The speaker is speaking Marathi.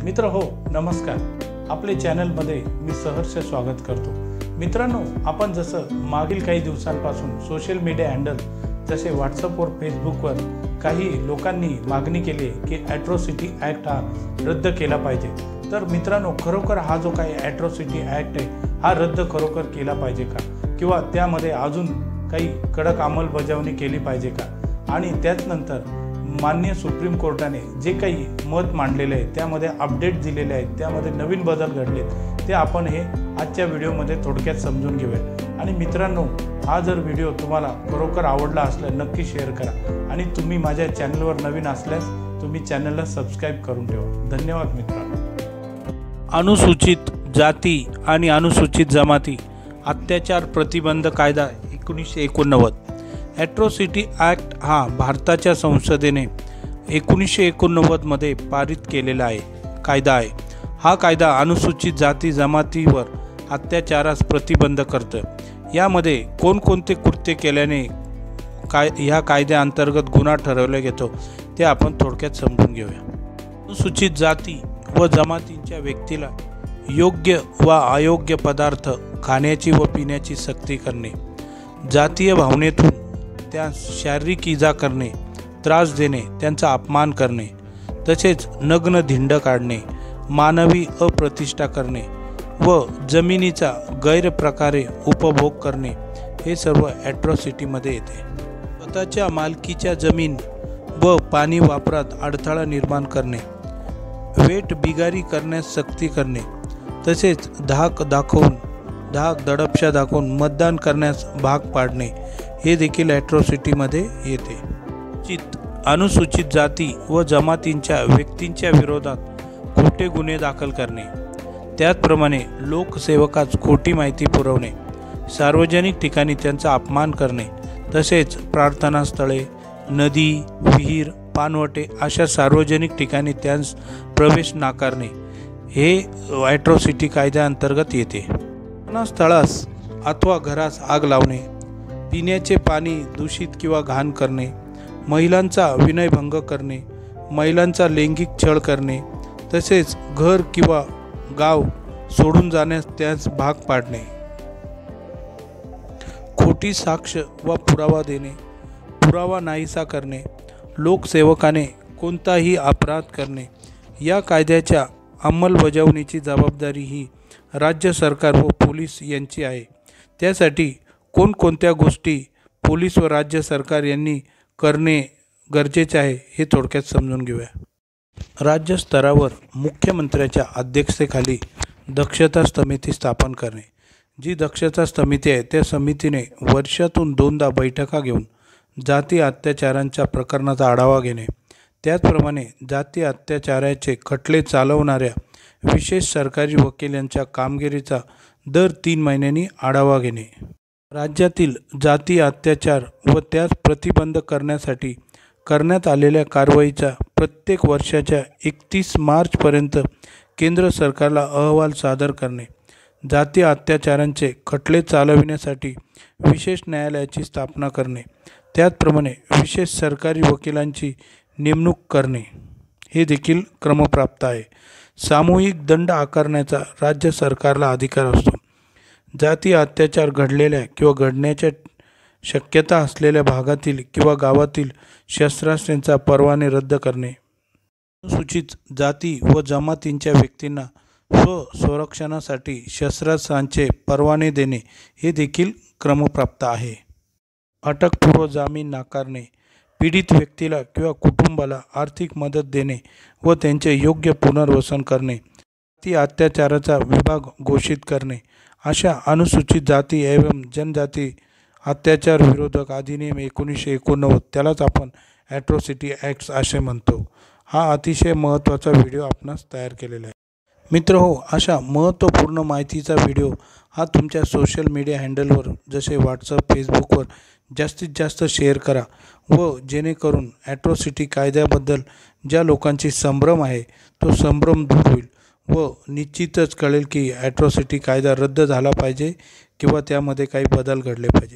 मित्र हो नमस्कार। आपले चॅनलमध्ये मी सहर्ष स्वागत करतो। मित्रांनो, आपण जसं मागील काही दिवसांपासून सोशल मीडिया हँडल जसे व्हॉट्सअपवर फेसबुकवर काही लोकांनी मागणी केली की ॲट्रॉसिटी ॲक्ट हा रद्द केला पाहिजे। तर मित्रांनो, खरोखर हा जो काही ॲट्रॉसिटी ॲक्ट आहे हा रद्द खरोखर केला पाहिजे का, किंवा त्यामध्ये अजून काही कडक अंमलबजावणी केली पाहिजे का, आणि त्याचनंतर माननीय सुप्रीम कोर्टाने जे काही मत मांडलेले आहे त्यामध्ये अपडेट दिलेले आहेत, त्यामध्ये नवीन बदल घडलेत, ते आपण हे आजच्या व्हिडिओमध्ये थोडक्यात समजून घेऊया। आणि मित्रांनो, हा जर व्हिडिओ तुम्हाला खरोखर आवडला असल्यास नक्की शेअर करा, आणि तुम्ही माझ्या चॅनलवर नवीन असल्यास तुम्ही चॅनलला सबस्क्राईब करून ठेवा। धन्यवाद मित्रांनो। अनुसूचित जाती आणि अनुसूचित जमाती अत्याचार प्रतिबंध कायदा 1989 ॲट्रॉसिटी ॲक्ट हा भारताच्या संसदेने 1989 मध्ये पारित केलेला कायदा आहे। हा कायदा अनुसूचित जाती जमातीवर अत्याचारास प्रतिबंध करतो। यामध्ये कोणकोणते कृत्य केल्याने ह्या कायद्याअंतर्गत गुन्हा ठरवला जातो ते आपण थोडक्यात समजून घेऊया। अनुसूचित जाती व जमातींच्या व्यक्तीला योग्य व अयोग्य पदार्थ खाण्याची व पिण्याची सक्ती करणे, जातीय भावनेतून त्या शारीरिक इजा करणे, त्रास देणे, त्यांचा अपमान करणे, तसेच नग्न धिंड काढणे, मानवी अप्रतिष्ठा करणे व जमिनीचा गैरप्रकारे उपभोग करणे हे सर्व ॲट्रॉसिटीमध्ये येते। स्वतःच्या मालकीच्या जमीन व पाणी वापरात अडथळा निर्माण करणे, वेट बिगारी करण्यास सक्ती करणे, तसेच धाक दडपशा दाखवून मतदान करण्यास भाग पाडणे हे देखील ॲट्रॉसिटीमध्ये येते। अनुसूचित जाती व जमातींच्या व्यक्तींच्या विरोधात खोटे गुन्हे दाखल करणे, त्याचप्रमाणे लोकसेवकास खोटी माहिती पुरवणे, सार्वजनिक ठिकाणी त्यांचा अपमान करणे, तसेच प्रार्थनास्थळे, नदी, विहीर, पानवटे अशा सार्वजनिक ठिकाणी त्यांस प्रवेश नाकारणे हे ॲट्रॉसिटी कायद्याअंतर्गत येते। स्थळास अथवा घरास आग लावणे, पिण्याचे पाणी दूषित किंवा घाण करणे, महिलांचा विनयभंग करणे, महिलांचा लैंगिक छळ करणे, तसेच घर किंवा गाव सोडून जाण्यास त्यास भाग पाडणे, खोटी साक्ष व पुरावा देणे, पुरावा नाहीसा करणे, लोकसेवकाने कोणताही अपराध करणे। या कायद्याच्या अंमलबजावणीची जबाबदारी ही राज्य सरकार व पोलीस यांची आहे। त्यासाठी कोणकोणत्या गोष्टी पोलीस व राज्य सरकार यांनी करणे गरजेचे आहे हे थोडक्यात समजून घेऊया। राज्य स्तरावर मुख्यमंत्र्याच्या अध्यक्षतेखाली दक्षता समिती स्थापन करणे। जी दक्षता समिती आहे त्या समितीने वर्षातून 2दा बैठका घेऊन जाती अत्याचारांच्या प्रकरणाचा आढावा घेणे, त्याचप्रमाणे जाती अत्याचाराचे खटले चालवणाऱ्या विशेष सरकारी वकील यांच्या कामगिरीचा दर 3 महिन्यांनी आढावा घेणे, राज्यातील जाती अत्याचार व त्यास प्रतिबंध करण्यासाठी करण्यात आलेल्या कारवाईचा प्रत्येक वर्षाच्या 31 मार्चपर्यंत केंद्र सरकारला अहवाल सादर करणे, जाती अत्याचारांचे खटले चालविण्यासाठी विशेष न्यायालयाची स्थापना करणे, त्याचप्रमाणे विशेष सरकारी वकिलांची नेमणूक करणे हे देखील क्रमप्राप्त आहे। सामूहिक दंड आकारण्याचा राज्य सरकारला अधिकार असतो। जाती अत्याचार घडलेल्या किंवा घडण्याच्या शक्यता असलेल्या भागातील किंवा गावातील शस्त्रास्त्रांचा परवाने रद्द करणे, अनुसूचित जाती व जमातींच्या व्यक्तींना स्वसंरक्षणासाठी शस्त्रास्त्रांचे परवाने देणे हे देखील क्रमप्राप्त आहे। अटकपूर्व जामीन नाकारणे, पीडित व्यक्तीला किंवा कुटुंबाला आर्थिक मदत देणे व त्यांचे योग्य पुनर्वसन करणे, जाती अत्याचाराचा विभाग घोषित करणे, अशा अनुसूचित जाती एवं जनजाती अत्याचार विरोधक अधिनियम 1989 त्यालाच आपण ॲट्रॉसिटी ॲक्ट असे म्हणतो। हा अतिशय महत्त्वाचा व्हिडिओ आपणास तयार केलेला आहे। मित्र हो, अशा महत्त्वपूर्ण माहितीचा व्हिडिओ हा तुमच्या सोशल मीडिया हँडलवर जसे व्हॉट्सअप फेसबुकवर जास्तीत जास्त शेअर करा, व जेणेकरून ॲट्रॉसिटी कायद्याबद्दल ज्या लोकांची संभ्रम आहे तो संभ्रम दूर होईल व निश्चितच कळेल की ॲट्रॉसिटी कायदा रद्द झाला पाहिजे किंवा त्यामध्ये काही बदल घडले पाहिजे।